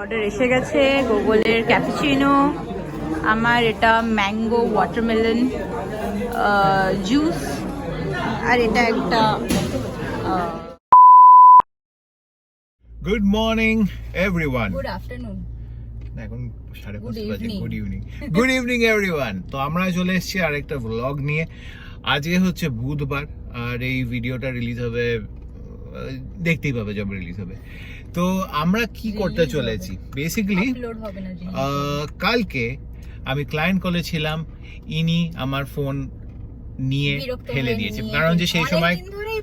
Order এসে গেছে গুগলের ক্যাপুচিনো, আমার এটা ম্যাঙ্গো ওয়াটারমেলন জুস, আর এটা একটা good morning everyone. Good afternoon, এখন 5:30 বাজে। evening. Good evening everyone. তো আমরা চলে এসেছি আরেকটা ব্লগ নিয়ে। আজকে হচ্ছে বুধবার আর এই ভিডিওটা রিলিজ হবে, দেখতেই পাবে যবে রিলিজ হবে। তো আমরা কি করতে চলেছি বেসিক্যালি, কালকে আমি ক্লায়েন্ট কলে ছিলাম, ইনি আমার ফোন নিয়ে ফেলে দিয়েছে, কারণ যে সেই সময়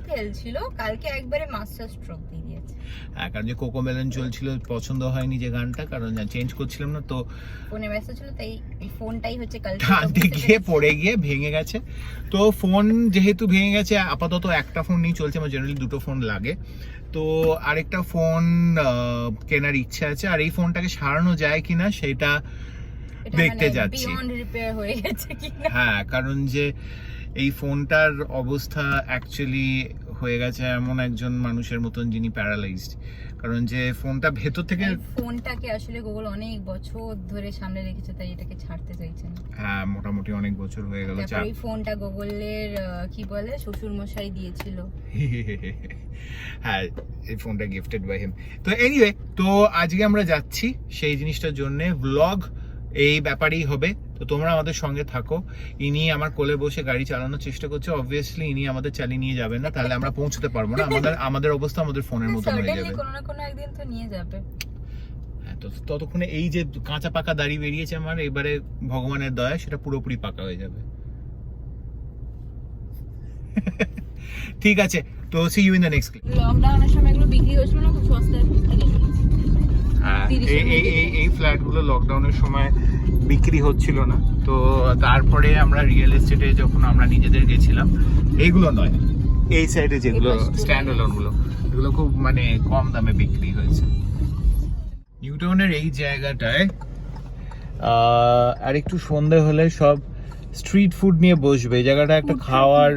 ফেলছিল, কালকে একবারে মাস্টার স্ট্রোক দিয়ে দিয়েছে। হ্যাঁ, কারণ যে কোকোমেলন চলছিল, পছন্দ হয়নি যে গানটা, কারণ চেঞ্জ করছিলাম না, তো ফোনে মেসেজ ছিল, তাই এই ফোনটাই হচ্ছে কালকে টানতে গিয়ে পড়ে গিয়ে ভেঙে গেছে। তো ফোন যেহেতু ভেঙে গেছে, আপাতত একটা ফোন নিয়ে চলছে, আমার জেনারেলি দুটো ফোন লাগে, তো আরেকটা ফোন কেনার ইচ্ছা আছে, আর এই ফোনটাকে সারানো যায় কিনা সেটা দেখতে যাচ্ছি। হ্যাঁ, কারণ যে এই ফোনটার অবস্থা অ্যাকচুয়ালি হয়ে গেছে এমন একজন মানুষের মতন যিনি প্যারালাইজড, কারণ যে ফোনটা ভেতর থেকে, ফোনটাকে আসলে গুগল অনেক বছর ধরে সামনে রেখেছে, তাই এটাকে ছাড়তে চাইছেন। হ্যাঁ, মোটামুটি অনেক বছর হয়ে গেল। তারপর এই ফোনটা গুগলের কি বলে শ্বশুর মশাই দিয়েছিল। হ্যাঁ, এই ফোনটা গিফটেড বাই হিম। তো এনিওয়ে, তো আজকে আমরা যাচ্ছি সেই জিনিসটার জন্য, ব্লগ এই ব্যাপারেই হবে। তো তোমরা আমাদের সঙ্গে থাকো। ইনি আমার কোলে বসে গাড়ি চালানোর চেষ্টা করছে, অবভিয়াসলি ইনি আমাদের চালিয়ে নিয়ে যাবেন না, তাহলে আমরা পৌঁছতে পারবো না। আমাদের অবস্থা আমাদের ফোনের মতো হয়ে যাবে। কোনো না কোনো একদিন তো নিয়ে যাবে। হ্যাঁ, তো ততক্ষণে এই যে কাঁচা পাকা দাড়ি বেরিয়েছে আমার, এবারে ভগবানের দয়া সেটা পুরোপুরি পাকা হয়ে যাবে। ঠিক আছে, তো see you in the next clip. লকডাউনের সময় এগুলো বিক্রি হচ্ছিল না, খুব সস্তায় বিক্রি হচ্ছিল। হ্যাঁ, এই ফ্ল্যাটগুলো লকডাউনের সময় বিক্রি হচ্ছিল না, তো তারপরে আমরা রিয়েল এস্টেটে যখন আমরা নিজেদের গেছিলাম, এইগুলো নয়, এই সাইডে যেগুলো স্ট্যান্ড অ্যালোন গুলো, এগুলো খুব মানে কম দামে বিক্রি হয়েছে। নিউটাউনের এই জায়গাটায় আর একটু সন্ধে হলে সব স্ট্রিট ফুড নিয়ে বসবে। এই জায়গাটা একটা খাওয়ার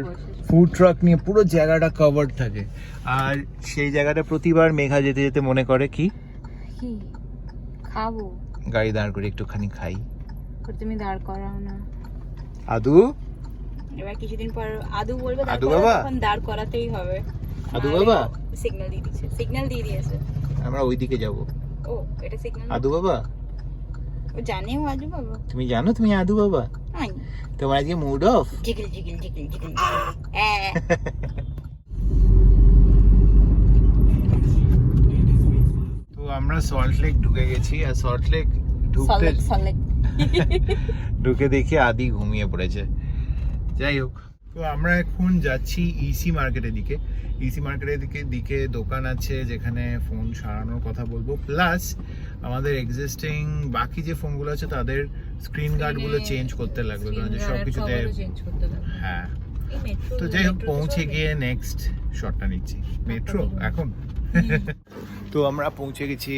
ফুড ট্রাক নিয়ে পুরো জায়গাটা কভার্ড থাকে, আর সেই জায়গাটা প্রতিবার মেঘা যেতে যেতে মনে করে কি খাবো, গাড়ি দাঁড় করে একটুখানি খাই। তুমি দাঁড় করাও না আদু। এবার কিছুদিন পর আদু বলবে, আদু বাবা, তখন দাঁড় করাতেই হবে। আদু বাবা সিগন্যাল দিয়ে দিয়েছে, সিগন্যাল দিয়ে দিয়েছে, আমরা ওইদিকে যাব। ও এটা সিগন্যাল। আদু বাবা, ও জানে ও আদু বাবা। তুমি জানো তুমি আদু বাবা? নাই, তোমার আজকে মুড অফ। জিগল জিগল জিগল জিগল। তো আমরা সল্ট লেক ঢুকে গেছি, আর সল্ট লেক ঢুকে দেখি আদি ঘুমিয়ে পড়েছে। যাই হোক, তো আমরা এখন যাচ্ছি ইসি মার্কেটের দিকে। ইসি মার্কেটের দিকে দোকান আছে যেখানে ফোন সারানোর কথা বলবো, প্লাস আমাদের এক্সিস্টিং বাকি যে ফোনগুলো আছে তাদের স্ক্রিন গার্ডগুলো চেঞ্জ করতে লাগবে, কারণ যে সব কিছুতে। হ্যাঁ, তো যাই হোক, পৌঁছে গিয়ে নেক্সট শটটা নিচ্ছি। মেট্রো এখন। তো আমরা পৌঁছে গেছি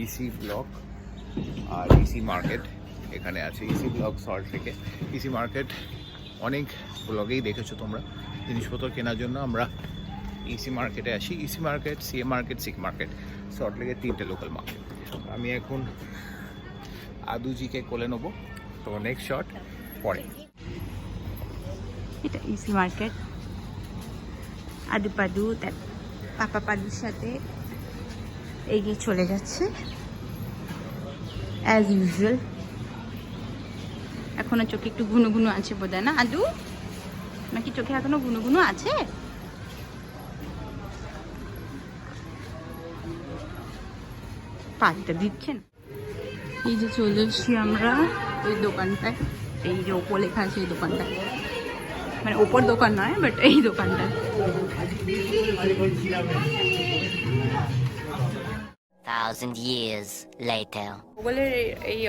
ইসি ব্লক আর ইসি মার্কেট এখানে আছে। ইসি ব্লক সল্ট থেকে ইসি মার্কেট অনেক ব্লগেই দেখেছো তোমরা। জিনিসপত্র কেনার জন্য আমরা ইসি মার্কেটে আসি। EC market, CA market, CK market, salt লেকের 3টে লোকাল মার্কেট। আমি এখন আদুজিকে কোলে নেবো, তো নেক্সট শট পরে। এটা ইসি মার্কেট, আদু পাদু তার পাপা পাদুর সাথে এগিয়ে চলে যাচ্ছে অ্যাজ ইউজুয়াল। এখনো চোখে একটু ঘুনো ঘুনো আছে বোধহয়, না আদু? নাকি চোখে এখনো ঘুনো ঘুনো আছে? পানিটা দিচ্ছেন। এই যে চলে এসছি আমরা ওই দোকানটায়, এই যে ওপো লেখা আছে এই দোকানটায়, মানে ওপর দোকান নয় বাট এই দোকানটা। গুগলের এই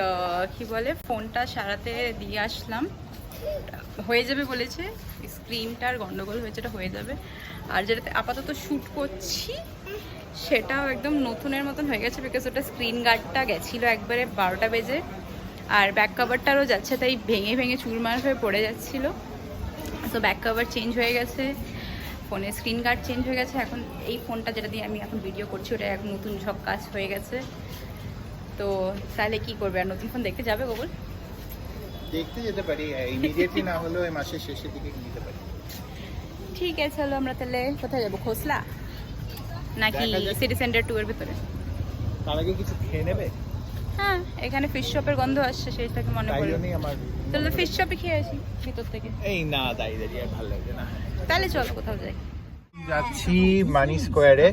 কি বলে ফোনটা সারাতে দিয়ে আসলাম, হয়ে যাবে বলেছে। স্ক্রিনটার গন্ডগোল হয়েছে, এটা হয়ে যাবে। আর যেটাতে আপাতত শ্যুট করছি সেটাও একদম নতুনের মতন হয়ে গেছে, বিকজ ওটা স্ক্রিন গার্ডটা গেছিলো একবারে 12টা বেজে, আর ব্যাক কভারটারও যাচ্ছে, তাই ভেঙে ভেঙে চুরমার হয়ে পড়ে যাচ্ছিলো। তো ব্যাক কভার চেঞ্জ হয়ে গেছে, ফোনের স্ক্রিন গার্ড চেঞ্জ হয়ে গেছে। এখন এই ফোনটা যেটা দিয়ে আমি এখন ভিডিও করছি ওটা এখন নতুন সব কাজ হয়ে গেছে। তো তাহলে কি করবে, আর নতুন ফোন দেখতে যাবে গুগল? দেখতে যেতে পারি, ইমিডিয়েটলি না হলেও এই মাসের শেষের দিকে যেতে পারি। ঠিক আছে, চলো আমরা তাহলে কোথায় যাবো, খোসলা নাকি দেখা যাক। সিটি সেন্টার 2 এর ভিতরে? তার আগে কিছু খেয়ে নেবে? হ্যাঁ, এখানে ফিশ শপের গন্ধ আসছে, সেই থেকে মনে তাই পড়লো। জন্যই আমার তাহলে ফিশ শপে খেয়ে আসি ভিতর থেকে। এই না, দাঁড়িয়ে দাঁড়িয়ে আর ভালো লাগছে না। তাহলে চলো কোথাও যাই। যাচ্ছি মানি স্কোয়ারে,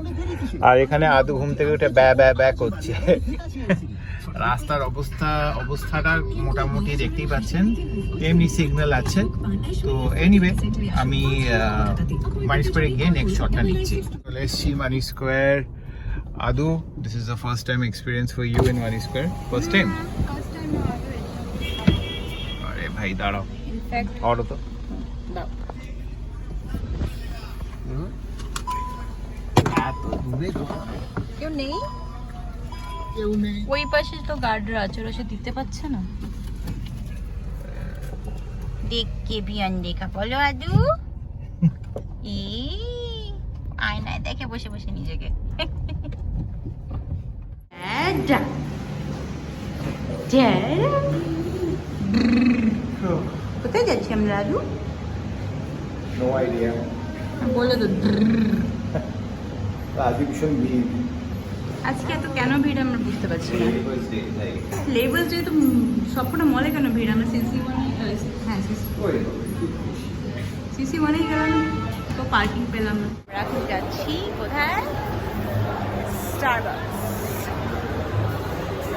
আর এখানে আদু ঘুম থেকে উঠে ব্যা ব্যা ব্যা করছে। রাস্তার অবস্থাটা মোটামুটি দেখতেই পাচ্ছেন, এমনি সিগন্যাল আছে। তো এনিওয়ে আমি মানি স্কোয়ারে গিয়ে নেক্সট শটটা নিচ্ছি। চলে এসছি Mani square. Adu, this is the first time experience for you in Mani square? First time? আরে ভাই দাঁড়াও, ইনফ্যাক্ট অটো তো দাও। এত দূরে কেউ নেই, কেউ নেই। ওই পাশে তো গার্ডরা আছে, ওরা সে দিতে পারছে না। দেখ কে ভি আনদেখা, বলো আদু। ই আয়নায় দেখে বসে বসে নিজেকে। যা কোথায় যাচ্ছি আমরা আদু? No idea. বলে তো আজকে ভীষণ ভিড়। আজকে এত কেন ভিড় আমরা বুঝতে পারছি না। লেভেল যেহেতু সবকটা মলে কেন ভিড়? আমরা সিসি ওয়ানেই গেলাম তো পার্কিং পেলাম না। এখন যাচ্ছি কোথায়? স্টারবাকস,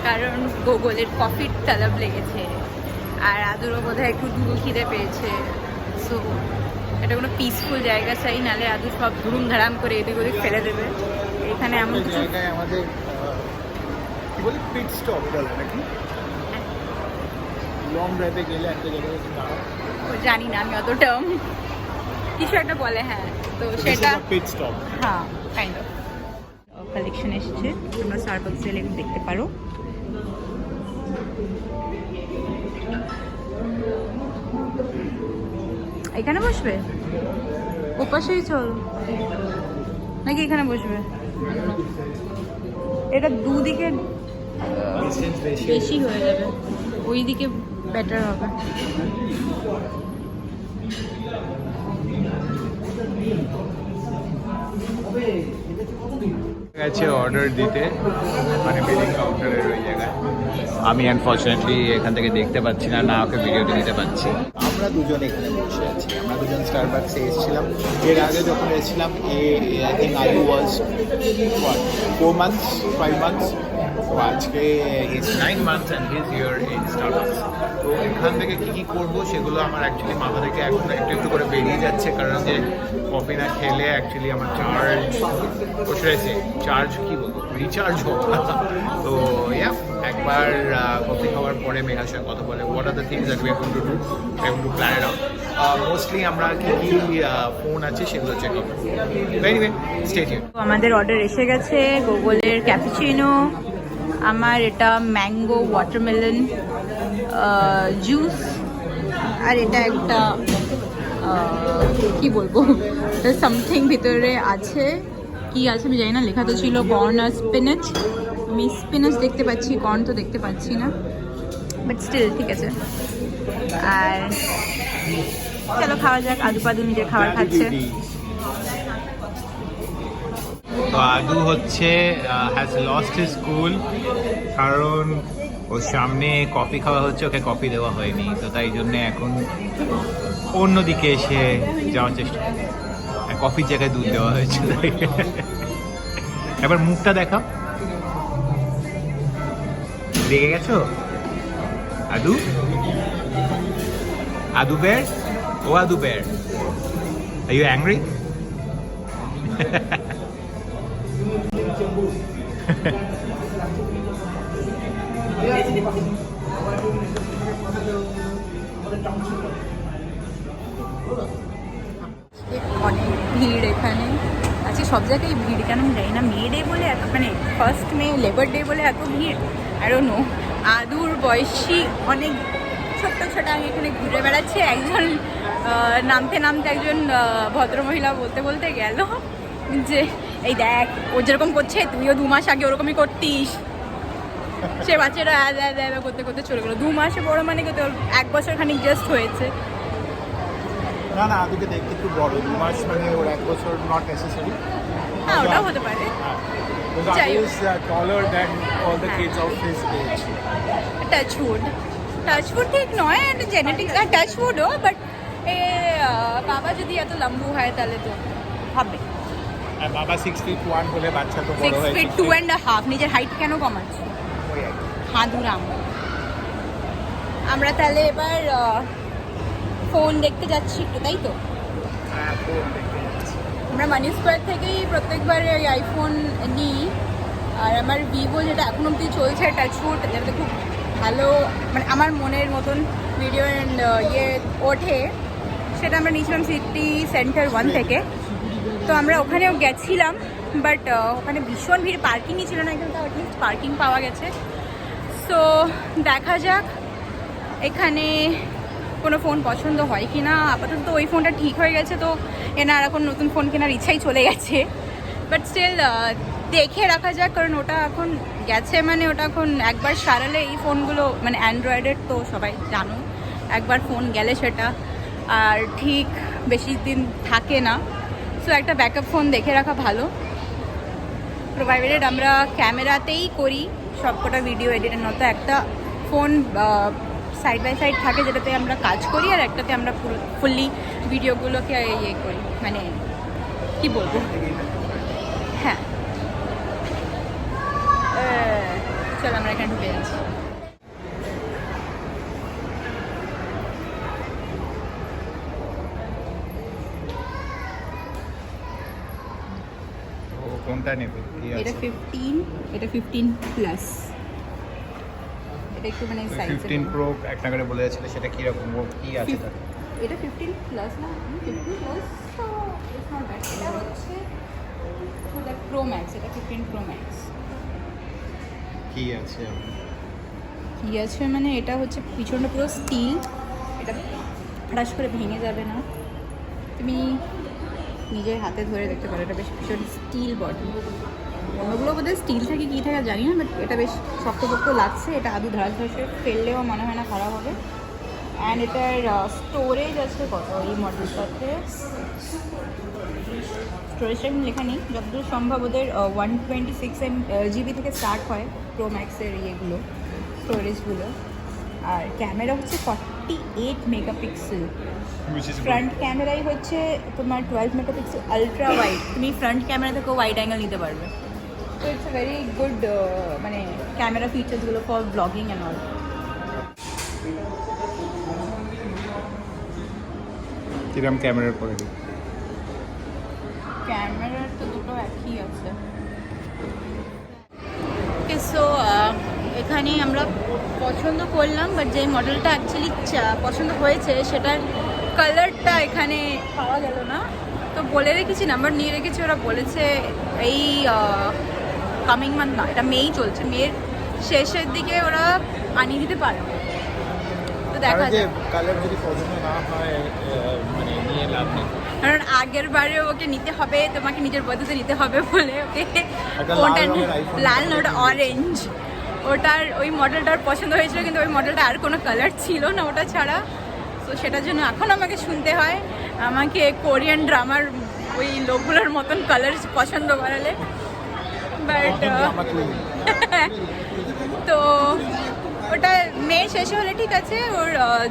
কারণ গুগলের কফির তলব লেগেছে, আর আদুরও বোধহয় একটু দুধ খিদে পেয়েছে। সো এটা কোনো পিসফুল জায়গা চাই, নাহলে আদু সব ধুম ধারাম করে এদিক ওদিক ফেলে দেবে। এখানে এমন কিছু জায়গায় আমাদের কি বলে পিট স্টপ বলে নাকি, লং ড্রাইভে গেলে একটা জায়গায় দাঁড়াও। জানি না আমি অত টার্ম, কিছু একটা বলে। হ্যাঁ, তো সেটা পিট স্টপ। হ্যাঁ কাইন্ড অফ কালেকশন এসেছে, তোমরা স্টারবাকস এলে দেখতে পারো। এখানে বসবে? ওপাশেই চল, নাকি এখানে বসবে? এটা দুদিকে বেশি হয়ে যাবে, ওই দিকে বেটার হবে। গেছে অর্ডার দিতে, মানে বিলিং কাউন্টারের ওই জায়গায়। আমি আনফর্চুনেটলি এখান থেকে দেখতে পাচ্ছি না, না ওকে ভিডিওতে দিতে পাচ্ছি। আমরা দুজন এখানে বসে আছি, আমরা দুজন স্টারবাকসে এসেছিলাম। এর আগে যখন এসেছিলাম আই থিঙ্ক আলু ওয়াজ 4 months 5 months, তো আজকে is 9 months and his here in Starbucks. তো এখান থেকে কী কী করবো সেগুলো আমার অ্যাকচুয়ালি মাথা থেকে এখন একটু একটু করে বেরিয়ে যাচ্ছে, কারণ যে কফি না খেলে অ্যাকচুয়ালি আমার চার্জ কি বলবো, রিচার্জ হোক। তো একবার কফি খাওয়ার পরে মেঘার সঙ্গে কথা বলে what are the things that we are going to do, we are going to plan it out. Mostly আমরা কি কি ফোন আছে সেগুলো চেক করবো। Anyway stay tune. আমাদের অর্ডার এসে গেছে, গুগলের ক্যাপুচিনো, আমার এটা ম্যাঙ্গো ওয়াটারমেলন জুস, আর এটা একটা কি বলবো সামথিং ভিতরে আছে, কি আছে আমি জানি না, লেখা তো ছিল কর্ন আর স্পিনাচ। আমি স্পিনাচ দেখতে পাচ্ছি, কর্ন তো দেখতে পাচ্ছি না, বাট স্টিল ঠিক আছে। আর চলো খাওয়া যাক, আদু পাদু নিজের খাবার খাচ্ছে। তো আদু হচ্ছে হ্যাজ লস্ট হিজ স্কুল, কারণ ওর সামনে কফি খাওয়া হচ্ছে, ওকে কফি দেওয়া হয়নি, তো তাই জন্য এখন অন্যদিকে এসে যাওয়ার চেষ্টা, কফির জায়গায় দুধ দেওয়া হয়েছে। এবার মুখটা দেখাও, রেগে গেছো আদু? আদু বের, ও আদু বের, আর ইউ অ্যাংরি? অনেক ভিড় এখানে আছে, সব জায়গায় ভিড়, কেন আমি জানি না। মে ডে বলে এত, মানে 1st মে লেবার ডে বলে এত ভিড়, আই ডোন্ট নো। আদুর বয়সী অনেক ছোট্ট ছোট আমি এখানে ঘুরে বেড়াচ্ছে। একজন নামতে নামতে একজন ভদ্রমহিলা বলতে বলতে গেল যে এই দেখ ও যেরকম করছে তুইও 2 মাস আগে ওরকমই করতিস। সে বাচ্চাটা করতে করতে চলে গেলো। 2 মাসে বড় মানে কি, তোর 1 বছর খানিক জাস্ট হয়েছে। না না, আদিকে দেখতে একটু বড়, 2 মাস মানে ওর 1 বছর নট নেসেসারি। হ্যাঁ, ওটাও হতে পারে। He is taller than all the kids of his age. Touch wood ঠিক নয়, জেনেটিক্স আর টাচউডও, বাট বাবা যদি এত লম্বু হয় তাহলে তো হবে। আর বাবা 6'1" হলে বাচ্চা তো বড় 6 হয়ে feet 2.5, নিজের হাইট কেন কমাচ্ছে? হাঁদুরাম। আমরা তাহলে এবার ফোন দেখতে যাচ্ছি একটু, তাই তো? আমরা মানি স্কোয়ার থেকেই প্রত্যেকবার ওই আইফোন নিই। আর আমার ভিভো যেটা এখন অব্দি চলছে টাচউড, যেটাতে খুব ভালো মানে আমার মনের মতন ভিডিও অ্যান্ড ওঠে, সেটা আমরা নিয়েছিলাম সিটি সেন্টার 1 থেকে। তো আমরা ওখানেও গেছিলাম, বাট ওখানে ভীষণ ভিড়, পার্কিংই ছিল না। এখানে তো অ্যাটলিস্ট পার্কিং পাওয়া গেছে। সো দেখা যাক এখানে কোনো ফোন পছন্দ হয় কি না। আপাতত ওই ফোনটা ঠিক হয়ে গেছে, তো এনার এখন নতুন ফোন কেনার ইচ্ছাই চলে গেছে। বাট স্টিল দেখে রাখা যাক, কারণ ওটা এখন গেছে মানে ওটা এখন একবার সারালে এই ফোনগুলো মানে অ্যান্ড্রয়েডের তো সবাই জানো, একবার ফোন গেলে সেটা আর ঠিক বেশি দিন থাকে না। সো একটা ব্যাকআপ ফোন দেখে রাখা ভালো। প্রোভাইডেড আমরা ক্যামেরাতেই করি সবকটা ভিডিও এডিটের মতো, একটা ফোন সাইড বাই সাইড থাকে যেটাতে আমরা কাজ করি, আর একটাতে আমরা ফুললি ভিডিওগুলোকে ইয়ে করি, মানে কি বলবো। হ্যাঁ, চল আমরা এখানে ঢুকে যাচ্ছি। কোনটা নেবে? এটা 15, এটা 15 প্লাস। এটা একটু মানে সাইজ 15 প্রো একটা করে বলে যাচ্ছিল, সেটা কি রকম, কি আছে তার? এটা 15 প্লাস না, 15 প্লাস তো ইটস নট ব্যাড। এটা হচ্ছে প্রো ম্যাক্স, এটা 15 প্রো ম্যাক্স। কি আছে কি আছে মানে এটা হচ্ছে পিছনটা পুরো স্টিল, এটা ফ্রাশ করে ভেঙে যাবে না, তুমি নিজের হাতে ধরে দেখতে পারো। এটা বেশ ভীষণ স্টিল বডি। অন্যগুলো বোধহয় স্টিল থাকে কী থাকে জানি না, বাট এটা বেশ শক্তপোক্ত লাগছে। এটা আদু ধারাস ধারাসে ফেললেও মনে হয় না খারাপ হবে। অ্যান্ড এটার স্টোরেজ আছে কত এই মডেলটাতে, স্টোরেজটা কিন্তু লেখা নেই, যতদূর সম্ভব ওদের 126 GB থেকে স্টার্ট হয় প্রো ম্যাক্সের ইয়েগুলো, স্টোরেজগুলো। আর ক্যামেরা হচ্ছে 48 মেগাপিক্সেল। ফ্রন্ট ক্যামেরাই হচ্ছে তোমার 12 মেগাপিক্সেল আলট্রা ওয়াইড, তুমি ফ্রন্ট ক্যামেরা থেকেও ওয়াইড অ্যাঙ্গেল নিতে পারবে। তো ইটস এ ভেরি গুড মানে ক্যামেরা ফিচার্সগুলো ফর ব্লগিং অ্যান্ড অল। কিরম ক্যামেরার পরে? ক্যামেরার তো দুটো একই আছে। ওকে, সো এখানে আমরা পছন্দ করলাম, বাট যে মডেলটা অ্যাকচুয়ালি পছন্দ হয়েছে সেটার কালারটা এখানে পাওয়া গেল না। তো বলে রেখেছি, নাম্বার নিয়ে রেখেছি, ওরা বলেছে এই কামিং মান্থ না, এটা মেই চলছে, মেয়ের শেষের দিকে ওরা আনিয়ে দিতে পারবে। তো দেখা যাক, কালার যদি পছন্দ না হয় মানে নিয়ে লাভ নেই, কারণ আগের বারে ওকে নিতে হবে, তোমাকে নিজের পদ্ধতি নিতে হবে বলে ওকে লাল না, ওটা অরেঞ্জ, ওটার ওই মডেলটার পছন্দ হয়েছিল, কিন্তু ওই মডেলটা আর কোনো কালার ছিল না ওটা ছাড়া। তো সেটার জন্য এখন আমাকে শুনতে হয়, আমাকে কোরিয়ান ড্রামার ওই লোকগুলোর মতন কালার পছন্দ করালে। বাট তো ওটা মে শেষে হলে ঠিক আছে, ওর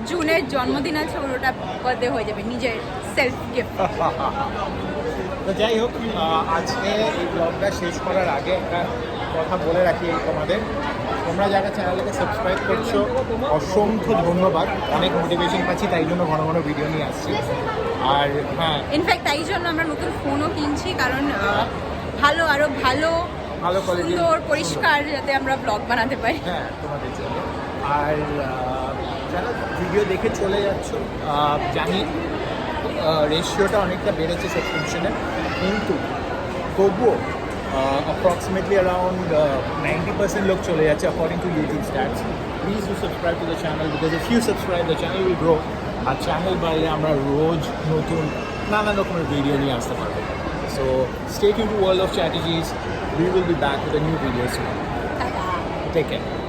জুনের জন্মদিন আছে, ওর ওটা বার্থডে হয়ে যাবে, নিজের সেলফ গিফট। তো যাই হোক, আজকে এই ব্লগটা শেষ করার আগে একটা কথা বলে রাখি তোমাদের, তোমরা যারা চ্যানেলটাকে সাবস্ক্রাইব করছো অসংখ্য ধন্যবাদ, অনেক মোটিভেশন পাচ্ছি, তাই জন্য ঘন ঘন ভিডিও নিয়ে আসছি। আর হ্যাঁ, ইনফ্যাক্ট তাই জন্য আমরা নতুন ফোনও কিনছি, কারণ ভালো আরও ভালো ভালো কোয়ালিটি, সুন্দর পরিষ্কার যাতে আমরা ব্লগ বানাতে পারি। হ্যাঁ তোমাদের জন্য। আর যারা ভিডিও দেখে চলে যাচ্ছ, জানি রেশিওটা অনেকটা বেড়েছে সাবস্ক্রিপশনের, কিন্তু তবুও approximately around 90% লোক চলে যাচ্ছে according to YouTube stats. Please do subscribe to the channel, because if you subscribe the channel will grow. আর চ্যানেল বাড়লে আমরা রোজ নতুন নানা রকমের ভিডিও নিয়ে আসতে পারবো। So stay tuned to World of Strategies. We will be back with a new video soon. Ta-da! Take care.